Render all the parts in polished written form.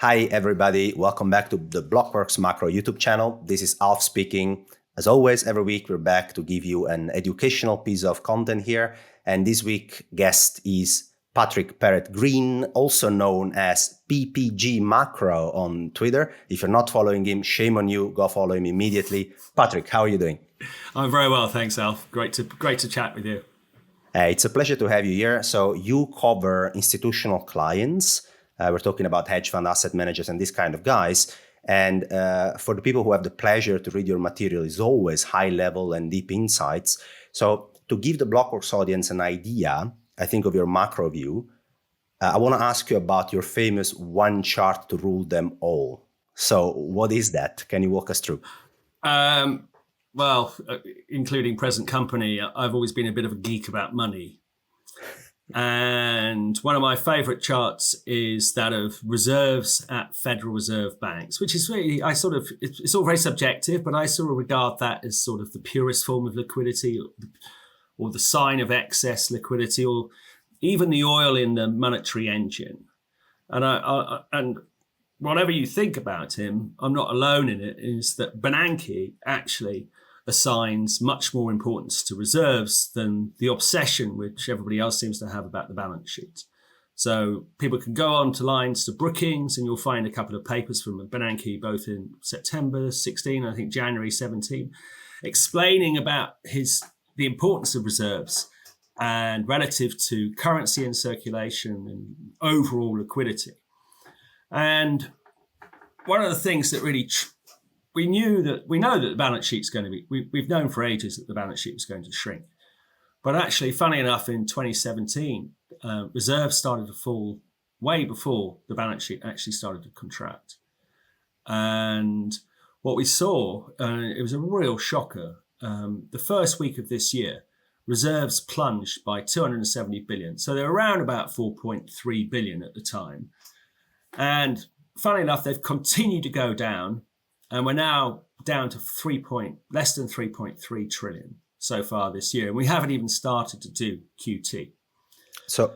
Hi, everybody. Welcome back to the Blockworks Macro YouTube channel. This is Alf speaking. As always, every week we're back to give you an educational piece of content here. And this week, guest is Patrick Perret-Green, also known as PPG Macro on Twitter. If you're not following him, shame on you. Go follow him immediately. Patrick, how are you doing? I'm very well, thanks, Alf. Great to chat with you. It's a pleasure to have you here. So you cover institutional clients. We're talking about hedge fund asset managers and these kind of guys. And for the people who have the pleasure to read your material, is always high level and deep insights. So to give the Blockworks audience an idea, I think, of your macro view, I want to ask you about your famous one chart to rule them all. So what is that? Can you walk us through? Well, including present company, I've always been a bit of a geek about money. And one of my favorite charts is that of reserves at Federal Reserve banks, which is really, it's all very subjective, but I sort of regard that as sort of the purest form of liquidity or the sign of excess liquidity, or even the oil in the monetary engine. And whatever you think about him, I'm not alone in it, is that Bernanke actually assigns much more importance to reserves than the obsession which everybody else seems to have about the balance sheet. So people can go on to lines to Brookings, and you'll find a couple of papers from Bernanke, both in September 16, I think January 17, explaining about the importance of reserves and relative to currency in circulation and overall liquidity. And one of the things that really we know that the balance sheet's going to be, we've known for ages that the balance sheet was going to shrink. But actually, funny enough, in 2017, reserves started to fall way before the balance sheet actually started to contract. And what we saw, it was a real shocker. The first week of this year, reserves plunged by 270 billion. So they're around about 4.3 billion at the time. And funnily enough, they've continued to go down. And we're now down to less than 3.3 trillion so far this year. And we haven't even started to do QT. So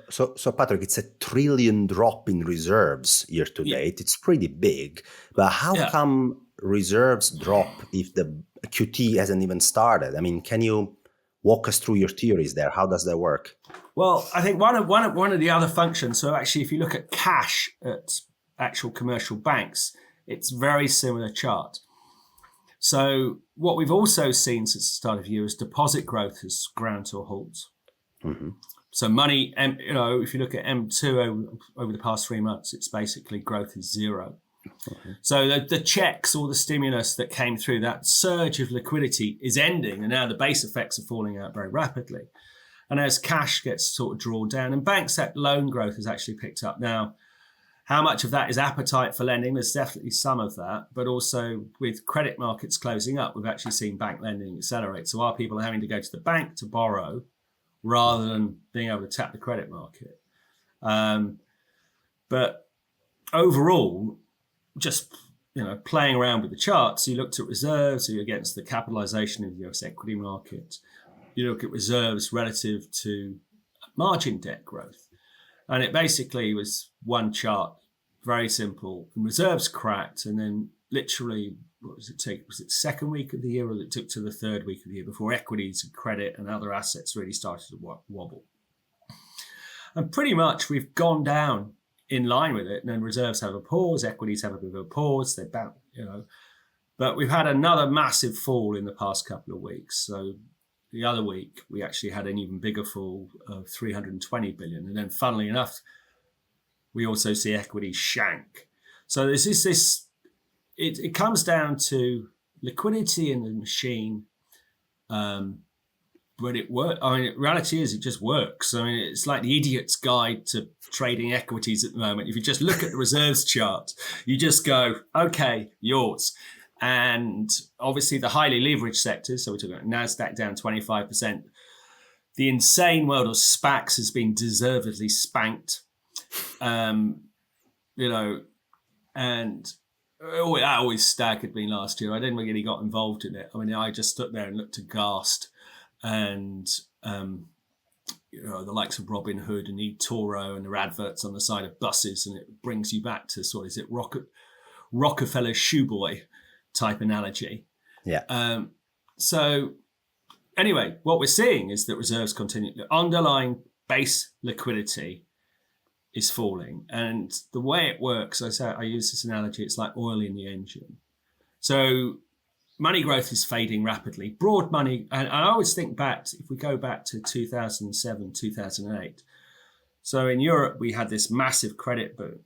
Patrick, it's $1 trillion drop in reserves year to date. It's pretty big. But how come reserves drop if the QT hasn't even started? I mean, can you walk us through your theories there? How does that work? Well, I think one of the other functions, so actually if you look at cash at actual commercial banks, it's a very similar chart. So what we've also seen since the start of the year is deposit growth has ground to a halt. Mm-hmm. So money, if you look at M2 over the past 3 months, it's basically growth is zero. Mm-hmm. So the checks or the stimulus that came through, that surge of liquidity is ending, and now the base effects are falling out very rapidly. And as cash gets sort of drawn down, and banks, that loan growth has actually picked up now. How much of that is appetite for lending? There's definitely some of that, but also with credit markets closing up, we've actually seen bank lending accelerate. So are people having to go to the bank to borrow rather than being able to tap the credit market? But overall, just playing around with the charts, you looked at reserves, you're against the capitalization of the US equity market. You look at reserves relative to margin debt growth. And it basically was one chart, very simple. And reserves cracked, and then literally, what does it take? Was it second week of the year, or it took to the third week of the year before equities and credit and other assets really started to wobble? And pretty much we've gone down in line with it, and then reserves have a pause, equities have a bit of a pause. They bounce, But we've had another massive fall in the past couple of weeks. So the other week, we actually had an even bigger fall of 320 billion. And then funnily enough, we also see equities shank. So there's this it comes down to liquidity in the machine. But it works. I mean, reality is it just works. I mean, it's like the idiot's guide to trading equities at the moment. If you just look at the reserves chart, you just go, okay, yours. And obviously the highly leveraged sectors, so we're talking about NASDAQ down 25%. The insane world of SPACs has been deservedly spanked. And that always staggered me last year. I didn't really got involved in it. I mean, I just stood there and looked aghast. And, the likes of Robin Hood and eToro and their adverts on the side of buses, and it brings you back to sort of, is it Rockefeller shoeboy type analogy. Yeah. So anyway, what we're seeing is that reserves continue. The underlying base liquidity is falling. And the way it works, I use this analogy, it's like oil in the engine. So money growth is fading rapidly. Broad money, and I always think back, if we go back to 2007, 2008. So in Europe, we had this massive credit boom.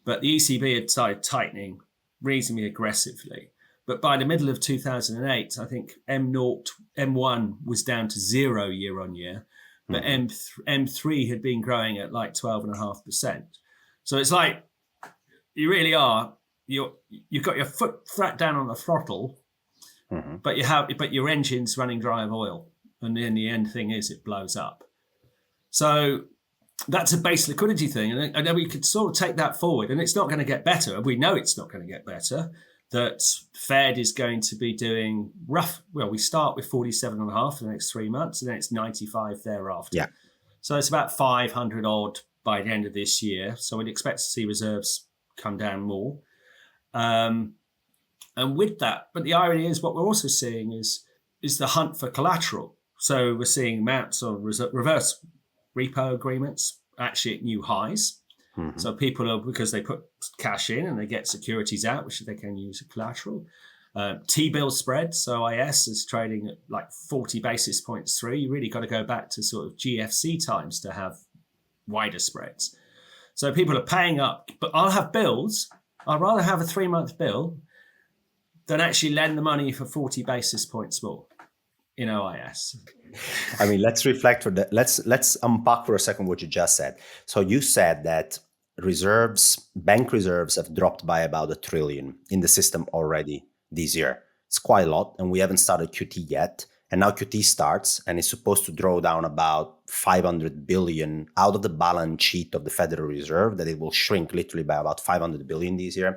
But the ECB had started tightening reasonably aggressively. But by the middle of 2008, I think M1 was down to 0 year on year. But M3 had been growing at like 12.5%. So it's like, you really are, you've got your foot flat down on the throttle, but your engine's running dry of oil. And then the end thing is it blows up. So that's a base liquidity thing. And then we could sort of take that forward, and it's not going to get better. We know it's not going to get better. That Fed is going to be doing we start with 47.5 for the next 3 months, and then it's 95 thereafter. Yeah. So it's about 500 odd by the end of this year. So we'd expect to see reserves come down more. And with that, but the irony is what we're also seeing is the hunt for collateral. So we're seeing amounts of reverse repo agreements actually at new highs. So people are, because they put cash in and they get securities out, which they can use as collateral. T-bill spread, so IS is trading at like 40 basis points through. You really got to go back to sort of GFC times to have wider spreads. So people are paying up, but I'll have bills. I'd rather have a 3-month bill than actually lend the money for 40 basis points more in OIS. I mean, let's reflect for that. Let's unpack for a second what you just said. So you said that bank reserves have dropped by about $1 trillion in the system already this year. It's quite a lot, and we haven't started QT yet. And now QT starts, and it's supposed to draw down about 500 billion out of the balance sheet of the Federal Reserve, that it will shrink literally by about 500 billion this year.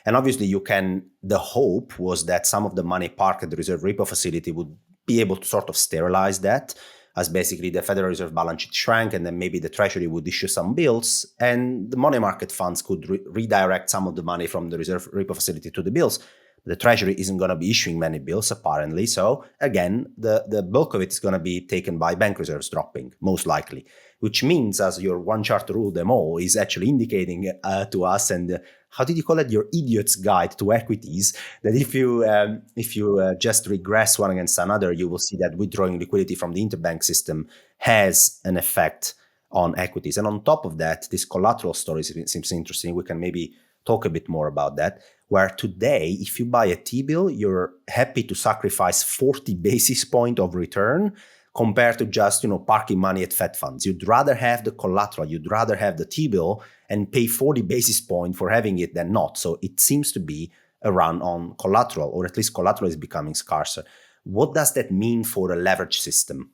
And obviously the hope was that some of the money parked at the reserve repo facility would be able to sort of sterilize that, as basically the Federal Reserve balance sheet shrank, and then maybe the Treasury would issue some bills, and the money market funds could redirect some of the money from the reserve repo facility to the bills. The Treasury isn't going to be issuing many bills, apparently. So again, the bulk of it is going to be taken by bank reserves dropping, most likely, which means, as your one chart rule them all is actually indicating to us, and how did you call it? Your idiot's guide to equities, that if you just regress one against another, you will see that withdrawing liquidity from the interbank system has an effect on equities. And on top of that, this collateral story seems interesting. We can maybe talk a bit more about that, where today, if you buy a T-bill, you're happy to sacrifice 40 basis points of return compared to just, parking money at Fed funds. You'd rather have the collateral, you'd rather have the T-bill and pay 40 basis points for having it than not. So it seems to be a run on collateral, or at least collateral is becoming scarcer. What does that mean for a leverage system?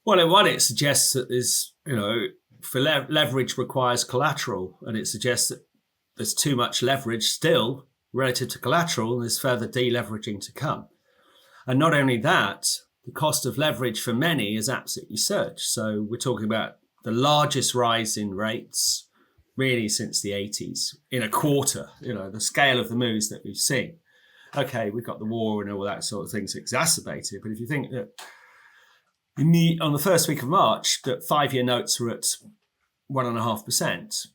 Well, in one, it suggests that there's, for leverage requires collateral, and it suggests that there's too much leverage still relative to collateral, and there's further deleveraging to come. And not only that, the cost of leverage for many is absolutely surged. So we're talking about the largest rise in rates really since the 80s in a quarter, the scale of the moves that we've seen. Okay, we've got the war and all that sort of things exacerbated. But if you think that on the first week of March, that 5-year notes were at 1.5%,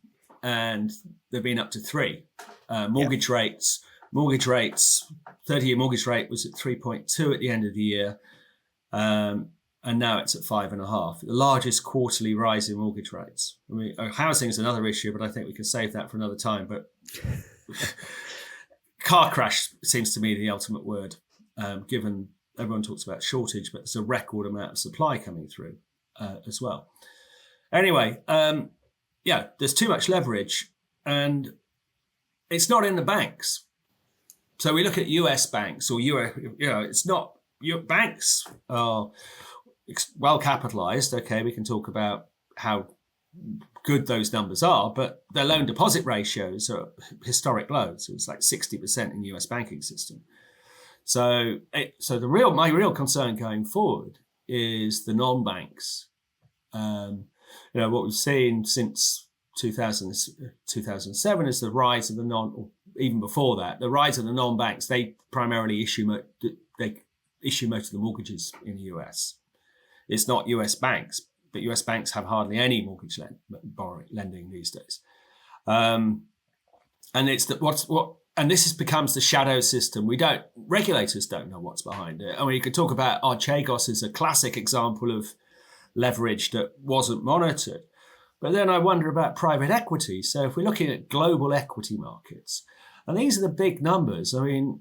and they've been up to 3%. Mortgage rates, 30-year mortgage rate was at 3.2 at the end of the year. And now it's at 5.5%, the largest quarterly rise in mortgage rates. I mean, housing is another issue, but I think we can save that for another time. But car crash seems to me the ultimate word, given everyone talks about shortage, but there's a record amount of supply coming through as well. Anyway, there's too much leverage, and it's not in the banks. So we look at US banks or it's not your banks are well capitalized. Okay, we can talk about how good those numbers are, but their loan deposit ratios are historic lows. It's like 60% in the US banking system. So my real concern going forward is the non-banks What we've seen since 2007 is the rise of or even before that, the rise of the non-banks. They primarily issue most of the mortgages in the US. It's not US banks, but US banks have hardly any mortgage lending these days. And it's and this becomes the shadow system. Regulators don't know what's behind it. I mean, you could talk about Archegos as a classic example of leverage that wasn't monitored. But then I wonder about private equity. So if we're looking at global equity markets, and these are the big numbers. I mean,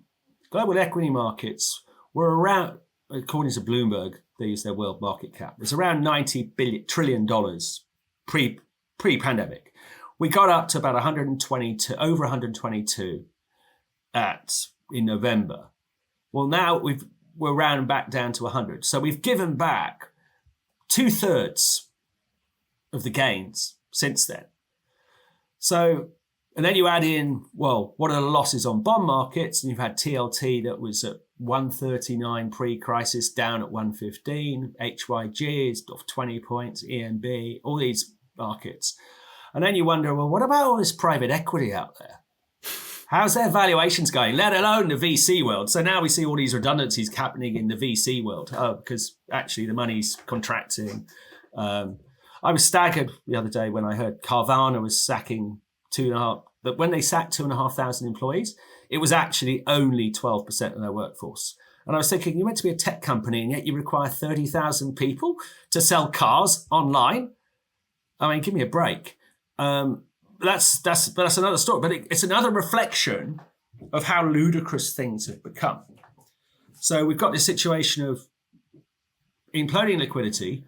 global equity markets were around, according to Bloomberg, they use their world market cap. It's around $90 trillion pre-pandemic. We got up to about over 122 in November. Well, now we're round back down to 100. So we've given back 2/3 of the gains since then. So, and then you add in, well, what are the losses on bond markets? And you've had TLT that was at 139 pre-crisis, down at 115. HYG is off 20 points, EMB, all these markets. And then you wonder, well, what about all this private equity out there? How's their valuations going, let alone the VC world? So now we see all these redundancies happening in the VC world because actually the money's contracting. I was staggered the other day when I heard Carvana was sacking 2.5, but when they sacked 2,500 employees, it was actually only 12% of their workforce. And I was thinking, you're meant to be a tech company and yet you require 30,000 people to sell cars online. I mean, give me a break. That's another story, but it's another reflection of how ludicrous things have become. So we've got this situation of imploding liquidity,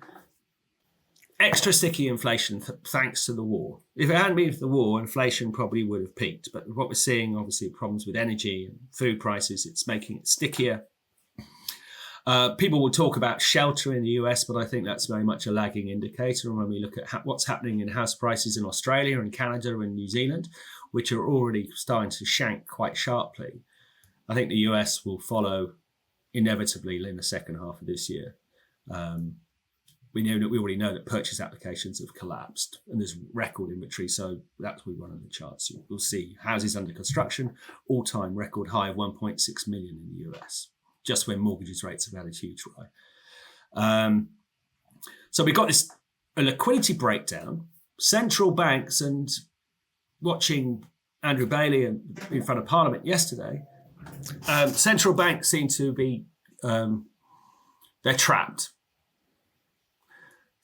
extra sticky inflation thanks to the war. If it hadn't been for the war, inflation probably would have peaked. But what we're seeing, obviously, problems with energy and food prices, it's making it stickier. People will talk about shelter in the US, but I think that's very much a lagging indicator. And when we look at what's happening in house prices in Australia and Canada and New Zealand, which are already starting to shank quite sharply, I think the US will follow inevitably in the second half of this year. We already know that purchase applications have collapsed and there's record inventory. So that's one of the charts. You'll see houses under construction, all-time record high of 1.6 million in the US. Just when mortgages rates have had a huge rise. So we've got a liquidity breakdown, central banks, and watching Andrew Bailey in front of Parliament yesterday, central banks seem to be, they're trapped.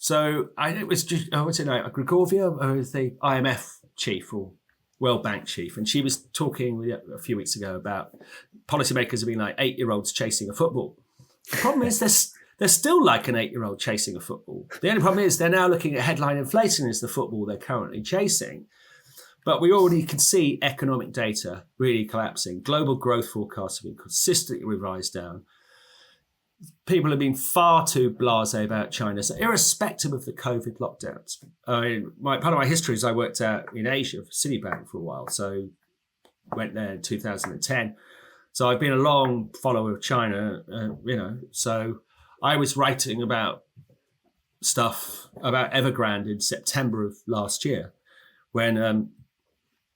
So it was just, Grigorvia, who is the IMF chief or World Bank chief, and she was talking a few weeks ago about policymakers have been like 8-year-olds chasing a football. The problem is they're still like an 8-year-old chasing a football. The only problem is they're now looking at headline inflation as the football they're currently chasing. But we already can see economic data really collapsing. Global growth forecasts have been consistently revised down. People have been far too blasé about China. So irrespective of the COVID lockdowns, I mean, part of my history is I worked out in Asia for Citibank for a while. So went there in 2010. So I've been a long follower of China, So I was writing about stuff about Evergrande in September of last year when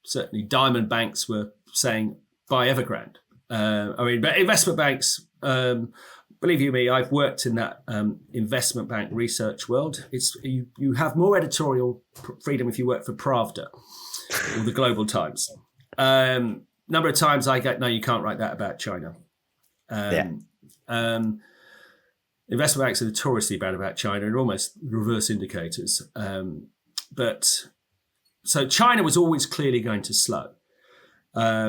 certainly diamond banks were saying, buy Evergrande. But investment banks... believe you me, I've worked in that investment bank research world. You have more editorial freedom if you work for Pravda or the Global Times. Number of times I get, no, you can't write that about China. Investment banks are notoriously bad about China and almost reverse indicators. So China was always clearly going to slow,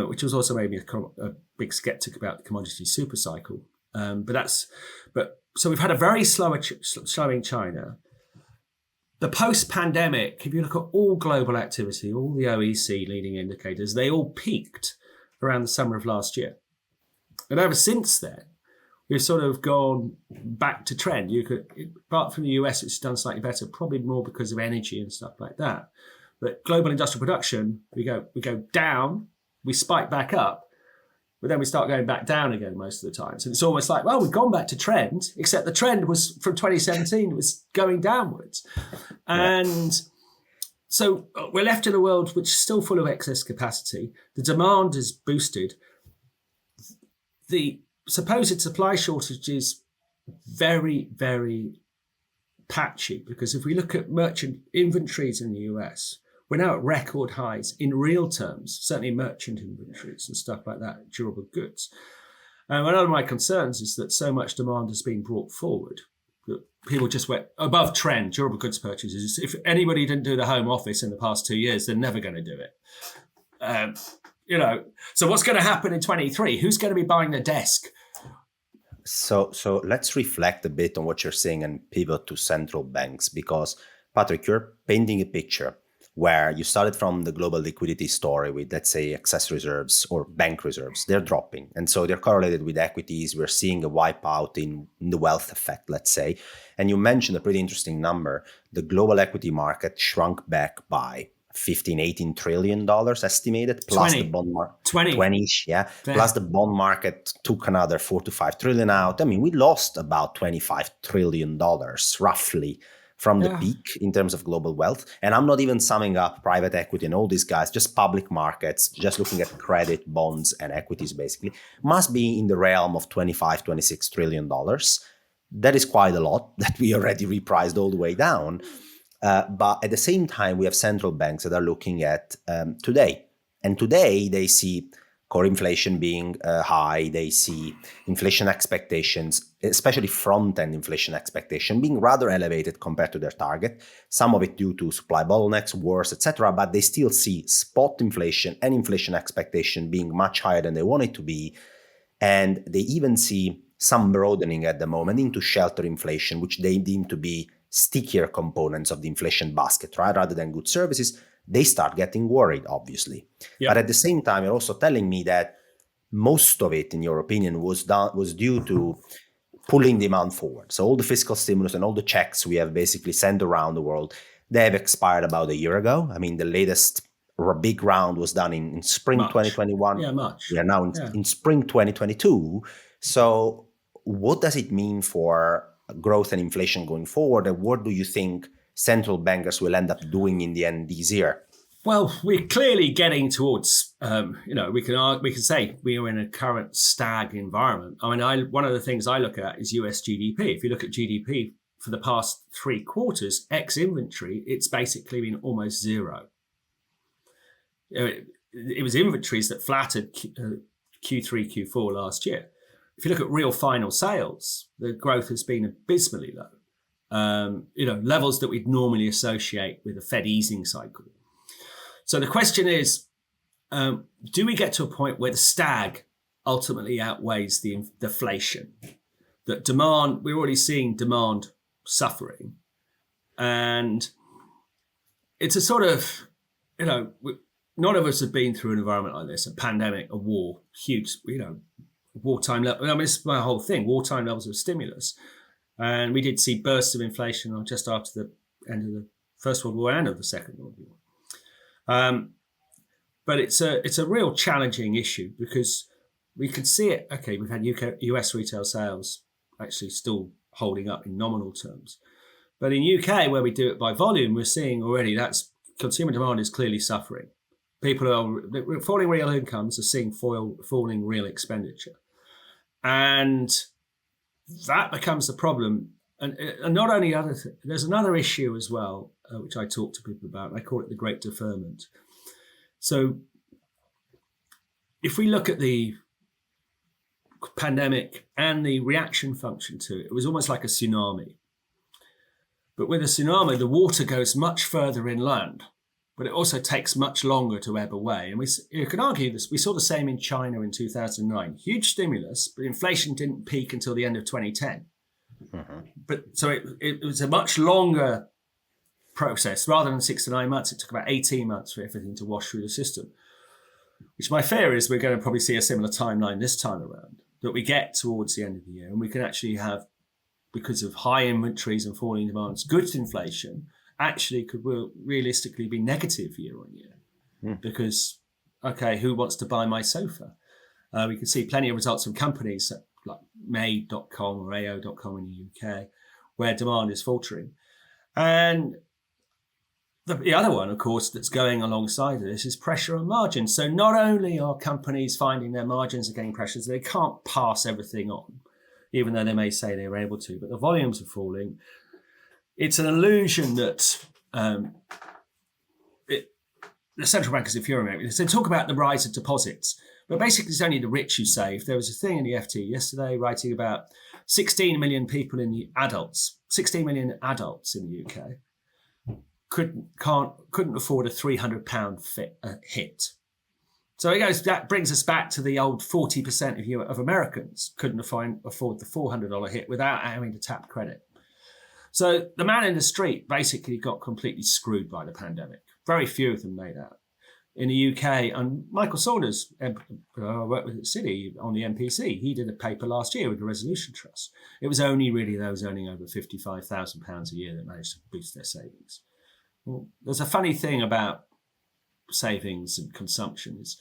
which was also maybe a big skeptic about the commodity super cycle. So we've had a very slowing China. The post-pandemic, if you look at all global activity, all the OEC leading indicators, they all peaked around the summer of last year. And ever since then, we've sort of gone back to trend. Apart from the US, it's done slightly better, probably more because of energy and stuff like that. But global industrial production, we go down, we spike back up. but then we start going back down again most of the time. So it's almost like, well, we've gone back to trend, except the trend was from 2017, it was going downwards. And so we're left in a world which is still full of excess capacity. The demand is boosted. The supposed supply shortage is very, very patchy, because if we look at merchant inventories in the US, we're now at record highs in real terms, certainly merchant inventories and stuff like that, durable goods. And one of my concerns is that so much demand has been brought forward that people just went above trend, durable goods purchases. If anybody didn't do the home office in the past 2 years, they're never going to do it. So what's going to happen in 23? Who's going to be buying the desk? So let's reflect a bit on what you're saying and pivot to central banks, because Patrick, you're painting a picture where you started from the global liquidity story with, let's say, excess reserves or bank reserves. They're dropping. And so they're correlated with equities. We're seeing a wipeout in the wealth effect, let's say. And you mentioned a pretty interesting number. The global equity market shrunk back by 15, 18 trillion dollars estimated, plus 20. the bond market 20. yeah. Plus the bond market took another 4 to 5 trillion out. I mean, we lost about 25 trillion dollars roughly from the peak in terms of global wealth. And I'm not even summing up private equity and all these guys, just public markets, just looking at credit, bonds, and equities basically, must be in the realm of 25, 26 trillion dollars. That is quite a lot that we already repriced all the way down. But at the same time, we have central banks that are looking at today. And today they see core inflation being high. They see inflation expectations, especially front-end inflation expectation, being rather elevated compared to their target. Some of it due to supply bottlenecks, wars, etc. But they still see spot inflation and inflation expectation being much higher than they want it to be. And they even see some broadening at the moment into shelter inflation, which they deem to be stickier components of the inflation basket, right? Rather than good services, they start getting worried, obviously. Yep. But at the same time, you're also telling me that most of it, in your opinion, was due to pulling demand forward. So all the fiscal stimulus and all the checks we have basically sent around the world, they have expired about a year ago. I mean, the latest big round was done in spring March. 2021. Yeah, March. We are now in spring 2022. So what does it mean for growth and inflation going forward? And what do you think central bankers will end up doing in the end this year? Well, we're clearly getting towards, we can say we are in a current stag environment. I mean, one of the things I look at is US GDP. If you look at GDP for the past 3 quarters, ex-inventory, it's basically been almost zero. It was inventories that flattered Q3, Q4 last year. If you look at real final sales, the growth has been abysmally low. Levels that we'd normally associate with a Fed easing cycle. So the question is, do we get to a point where the stag ultimately outweighs the deflation? That demand, we're already seeing demand suffering. And it's a sort of, none of us have been through an environment like this, a pandemic, a war, huge, wartime level. I mean, it's my whole thing, wartime levels of stimulus. And we did see bursts of inflation just after the end of the First World War and of the Second World War. But it's a real challenging issue because we could see it. Okay, we've had US retail sales actually still holding up in nominal terms. But in UK, where we do it by volume, we're seeing already that's consumer demand is clearly suffering. People are falling real incomes are seeing falling real expenditure. And that becomes the problem. And not only there's another issue as well, which I talk to people about. I call it the Great Deferment. So if we look at the pandemic and the reaction function to it, it was almost like a tsunami. But with a tsunami, the water goes much further inland, but it also takes much longer to ebb away. And you can argue this. We saw the same in China in 2009. Huge stimulus, but inflation didn't peak until the end of 2010. Mm-hmm. But so it was a much longer process. Rather than 6 to 9 months, it took about 18 months for everything to wash through the system. Which my fear is we're going to probably see a similar timeline this time around, that we get towards the end of the year and we can actually have, because of high inventories and falling demands, goods inflation actually could realistically be negative year on year. Because, okay, who wants to buy my sofa? We can see plenty of results from companies like May.com or AO.com in the UK, where demand is faltering. And the other one, of course, that's going alongside of this is pressure on margins. So not only are companies finding their margins are getting pressures, they can't pass everything on, even though they may say they're able to, but the volumes are falling. It's an illusion that the central bankers, if you're American, they talk about the rise of deposits, but basically it's only the rich who save. There was a thing in the FT yesterday writing about 16 million people in the adults, 16 million adults in the UK couldn't afford a £300 hit. So that brings us back to the old 40% of Americans couldn't afford the $400 hit without having to tap credit. So the man in the street basically got completely screwed by the pandemic. Very few of them made out. In the UK, and Michael Saunders, worked with Citi on the MPC, he did a paper last year with the Resolution Trust. It was only really those earning over £55,000 a year that managed to boost their savings. Well, there's a funny thing about savings and consumption is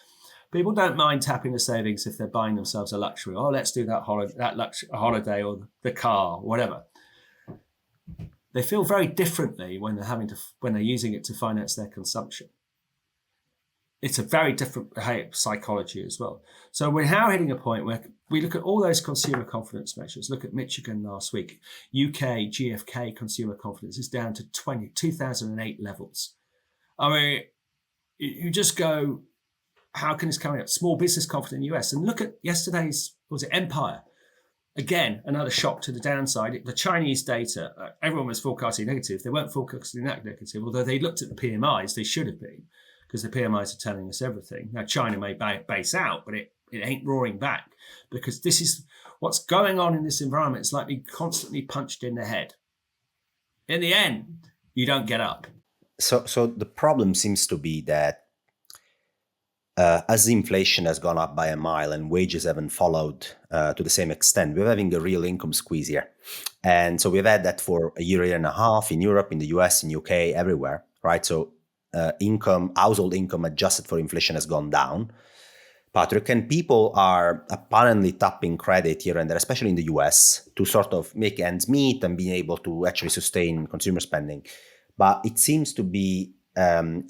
people don't mind tapping the savings if they're buying themselves a luxury. Oh, let's do that holiday or the car, whatever. They feel very differently when they're using it to finance their consumption. It's a very different psychology as well. So we're now hitting a point where we look at all those consumer confidence measures. Look at Michigan last week. UK GfK consumer confidence is down to 2008 levels. I mean, you just go, how can this come up? Small business confidence in the US. And look at yesterday's, Empire? Again, another shock to the downside. The Chinese data, everyone was forecasting negative. They weren't forecasting that negative, although they looked at the PMIs, they should have been, because the PMIs are telling us everything. Now, China may base out, but it ain't roaring back, because this is what's going on in this environment. It's like being constantly punched in the head. In the end, you don't get up. So the problem seems to be that as inflation has gone up by a mile and wages haven't followed to the same extent, we're having a real income squeeze here. And so we've had that for a year and a half in Europe, in the US, in UK, everywhere, right? So household income adjusted for inflation has gone down, Patrick, and people are apparently tapping credit here and there, especially in the US, to sort of make ends meet and being able to actually sustain consumer spending. But it seems to be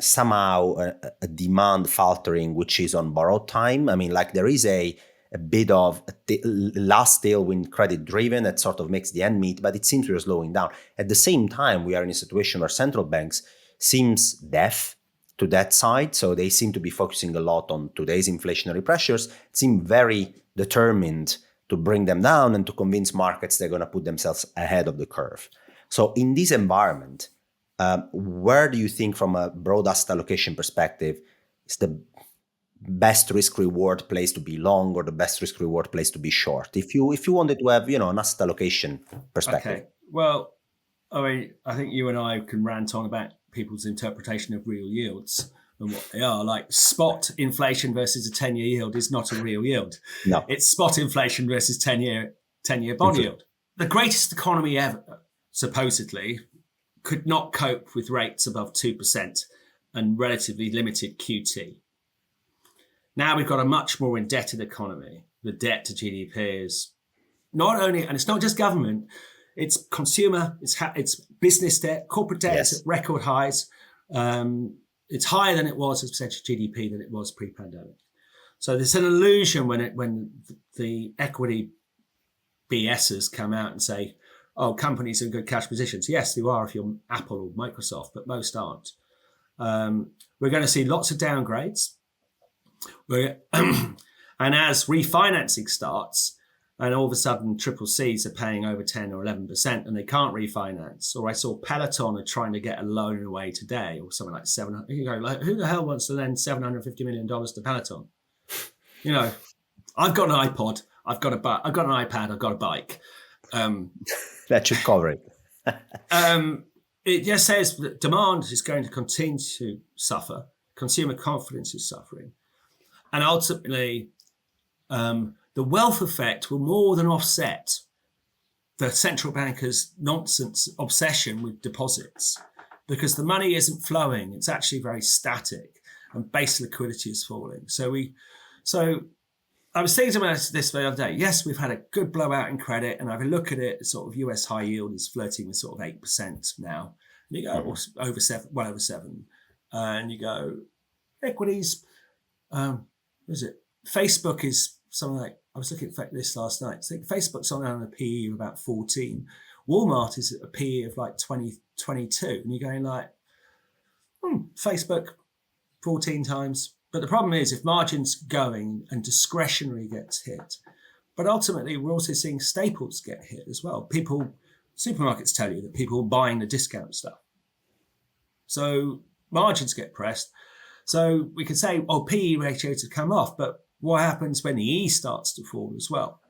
somehow a demand faltering, which is on borrowed time. I mean, like there is a bit of last tailwind credit driven that sort of makes the end meet, but it seems we're slowing down. At the same time, we are in a situation where central banks seems deaf to that side. So they seem to be focusing a lot on today's inflationary pressures, seem very determined to bring them down and to convince markets they're going to put themselves ahead of the curve. So in this environment, where do you think from a broad asset allocation perspective is the best risk reward place to be long or the best risk reward place to be short? If you wanted to have, an asset allocation perspective. Okay. Well, I mean, I think you and I can rant on about people's interpretation of real yields and what they are. Like spot inflation versus a 10-year yield is not a real yield. No. It's spot inflation versus 10-year bond yield. The greatest economy ever, supposedly, could not cope with rates above 2% and relatively limited QT. Now we've got a much more indebted economy. The debt to GDP is not only, and it's not just government, it's consumer, it's business debt, corporate debt is at record highs. It's higher than it was as a percentage of GDP than it was pre-pandemic. So there's an illusion when the equity BSers come out and say, oh, companies are in good cash positions. Yes, you are if you're Apple or Microsoft, but most aren't. We're going to see lots of downgrades. And as refinancing starts, and all of a sudden triple Cs are paying over 10 or 11% and they can't refinance. Or I saw Peloton are trying to get a loan away today or something like $700. You go, like, who the hell wants to lend $750 million to Peloton? I've got an iPod, I've got an iPad, I've got a bike. That should cover it. It just says that demand is going to continue to suffer. Consumer confidence is suffering. And ultimately, the wealth effect will more than offset the central bankers' nonsense obsession with deposits, because the money isn't flowing. It's actually very static and base liquidity is falling. So I was thinking about this the other day. Yes, we've had a good blowout in credit, and if I look at it, sort of US high yield is flirting with sort of 8% now. And you go, well, over 7, and you go, equities. What is it? Facebook is something like, I was looking at this last night. I think Facebook's on a PE of about 14. Walmart is at a PE of like 20, 22. And you're going like, Facebook 14 times. But the problem is if margins going and discretionary gets hit, but ultimately we're also seeing staples get hit as well. Supermarkets tell you that people are buying the discount stuff. So margins get pressed. So we could say, PE ratios have come off, but what happens when the E starts to fall as well?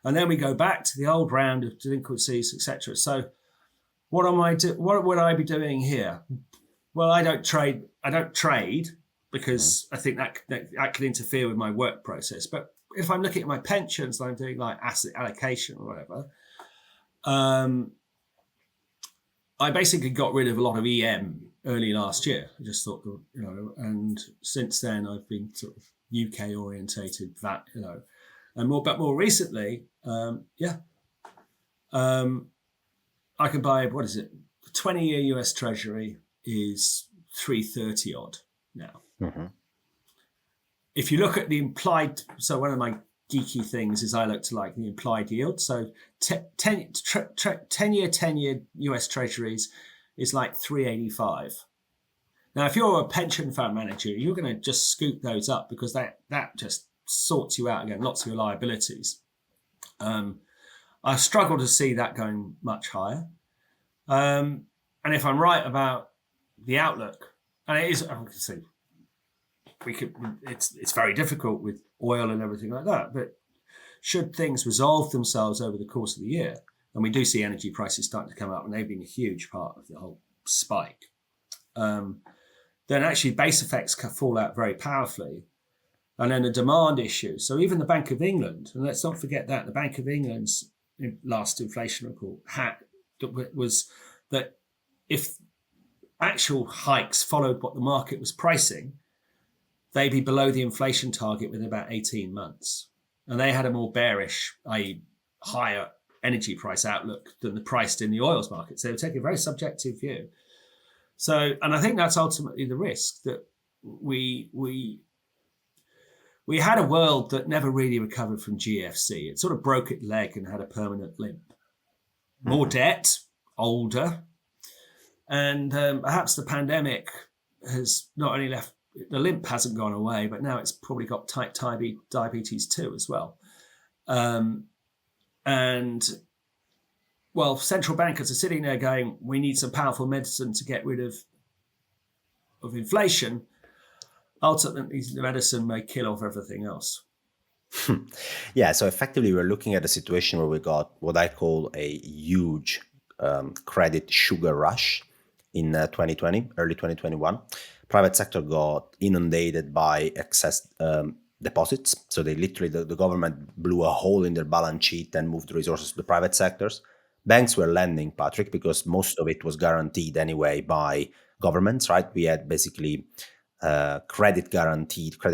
And then we go back to the old round of delinquencies, etc. So what would I be doing here? Well, I don't trade because I think that can interfere with my work process. But if I'm looking at my pensions and I'm doing like asset allocation or whatever, I basically got rid of a lot of EM early last year. I just thought, and since then I've been sort of UK orientated, and more recently, I can buy, what is it? 20-year US Treasury is 330 odd now. Mm-hmm. If you look at the implied, so one of my geeky things is I look to like the implied yield. So 10-year US Treasuries is like 385. Now, if you're a pension fund manager, you're going to just scoop those up because that just sorts you out again, lots of your liabilities. I struggle to see that going much higher. And if I'm right about the outlook, and it is, obviously, it's very difficult with oil and everything like that, but should things resolve themselves over the course of the year, and we do see energy prices starting to come up, and they've been a huge part of the whole spike, then actually base effects can fall out very powerfully. And then the demand issue. So even the Bank of England, and let's not forget that, the Bank of England's last inflation report was that if actual hikes followed what the market was pricing, they'd be below the inflation target within about 18 months. And they had a more bearish, i.e. higher energy price outlook than the priced in the oils market. So they were taking a very subjective view. So, and I think that's ultimately the risk, that we had a world that never really recovered from GFC. It sort of broke its leg and had a permanent limp. More debt, older, and perhaps the pandemic has not only left, the limp hasn't gone away, but now it's probably got type diabetes too as well. And well, central bankers are sitting there going, we need some powerful medicine to get rid of inflation. Ultimately, the medicine may kill off everything else. Yeah, so effectively, we're looking at a situation where we got what I call a huge credit sugar rush in 2020, early 2021. Private sector got inundated by excess deposits. So they literally, the government blew a hole in their balance sheet and moved resources to the private sectors. Banks were lending, Patrick, because most of it was guaranteed anyway by governments, right? We had basically credit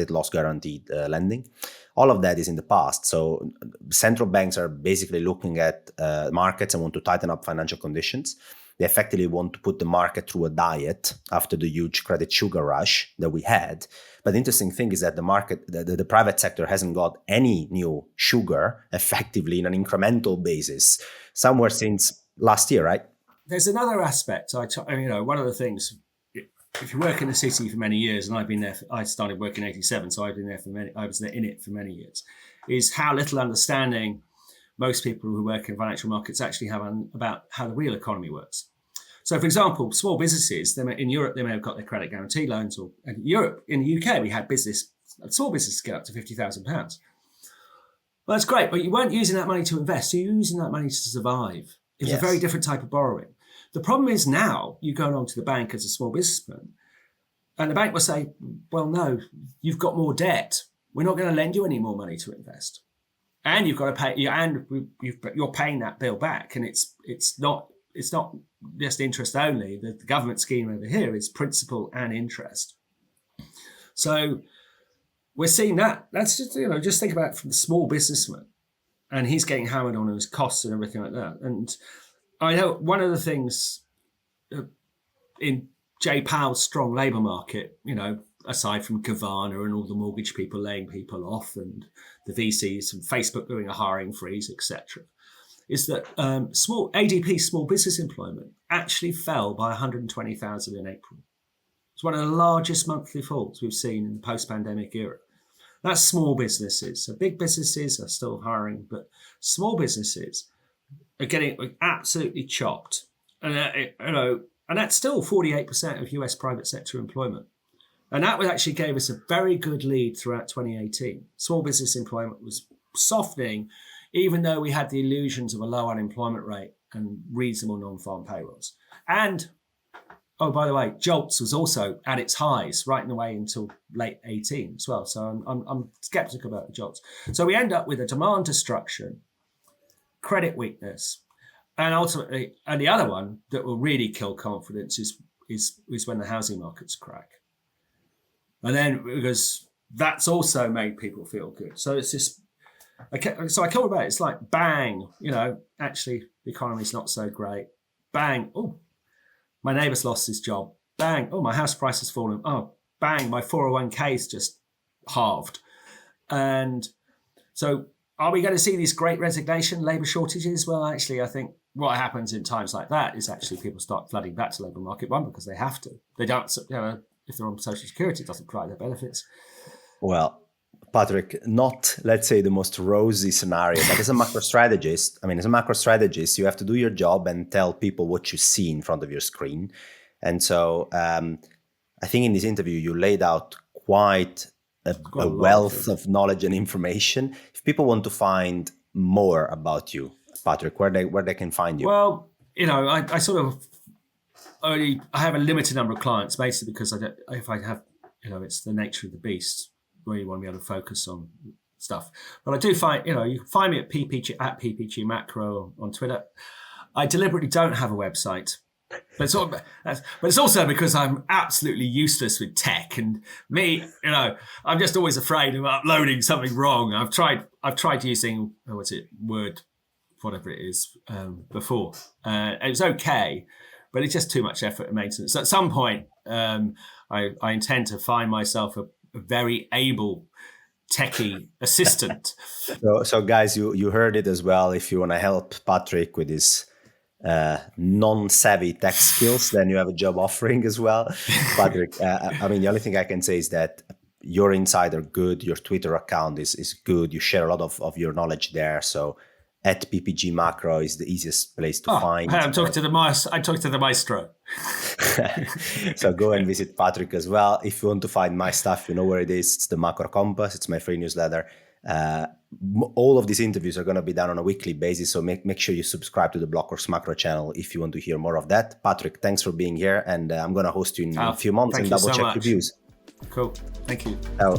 loss guaranteed lending. All of that is in the past. So central banks are basically looking at markets and want to tighten up financial conditions. They effectively want to put the market through a diet after the huge credit sugar rush that we had. But the interesting thing is that the market, the private sector hasn't got any new sugar effectively in an incremental basis somewhere since last year, right? There's another aspect. One of the things, if you work in the city for many years, and I've been there, I started working in 87, so I was in it for many years, is how little understanding most people who work in financial markets actually have about how the real economy works. So, for example, small businesses, in Europe, they may have got their credit guarantee loans, or in the UK, we had small businesses get up to £50,000. Well, that's great, but you weren't using that money to invest. You're using that money to survive. It's a very different type of borrowing. The problem is now you go along to the bank as a small businessman, and the bank will say, well, no, you've got more debt. We're not going to lend you any more money to invest. And you've got to pay, and you're paying that bill back. And it's not just interest only. The government scheme over here is principal and interest. So we're seeing that. That's just, just think about it from the small businessman, and he's getting hammered on his costs and everything like that. And I know one of the things in Jay Powell's strong labour market, aside from Kavana and all the mortgage people laying people off and the VCs and Facebook doing a hiring freeze, etc., is that ADP small business employment actually fell by 120,000 in April. It's one of the largest monthly falls we've seen in the post-pandemic era. That's small businesses. So big businesses are still hiring, but small businesses are getting absolutely chopped. And and that's still 48% of US private sector employment. And that actually gave us a very good lead throughout 2018. Small business employment was softening, even though we had the illusions of a low unemployment rate and reasonable non-farm payrolls. And, oh, by the way, JOLTS was also at its highs right in the way until late 18 as well. So I'm skeptical about the JOLTS. So we end up with a demand destruction, credit weakness, and ultimately, and the other one that will really kill confidence is when the housing markets crack. And then, because that's also made people feel good. So it's just, so I call it, it's like bang, actually the economy's not so great. Bang, oh, my neighbour's lost his job. Bang, oh, my house price has fallen. Oh, bang, my 401k's just halved. And so are we going to see these great resignation, labour shortages? Well, actually, I think what happens in times like that is actually people start flooding back to labour market, one, because they have to. They don't, if they're on Social Security, it doesn't provide their benefits. Well, Patrick, not, let's say, the most rosy scenario, but as a macro strategist, you have to do your job and tell people what you see in front of your screen. And so I think in this interview, you laid out quite a wealth of knowledge and information. If people want to find more about you, Patrick, where they can find you? Well, I sort of I have a limited number of clients, basically because it's the nature of the beast where you want to be able to focus on stuff. But I do find, you can find me at PPG Macro on Twitter. I deliberately don't have a website, but it's also because I'm absolutely useless with tech, and me, I'm just always afraid of uploading something wrong. I've tried using Word, whatever it is, before. It was okay, but it's just too much effort and maintenance. So at some point, I intend to find myself a very able techie assistant. So guys, you heard it as well. If you want to help Patrick with his non-savvy tech skills, then you have a job offering as well. Patrick, the only thing I can say is that your insights are good. Your Twitter account is good. You share a lot of your knowledge there. So at PPG Macro is the easiest place to find. I'm talking to the maestro. So go and visit Patrick as well. If you want to find my stuff, you know where it is. It's the Macro Compass. It's my free newsletter. All of these interviews are going to be done on a weekly basis. So make sure you subscribe to the Blockworks Macro channel if you want to hear more of that. Patrick, thanks for being here. And I'm going to host you in a few months and double check reviews. Cool. Thank you. Ciao.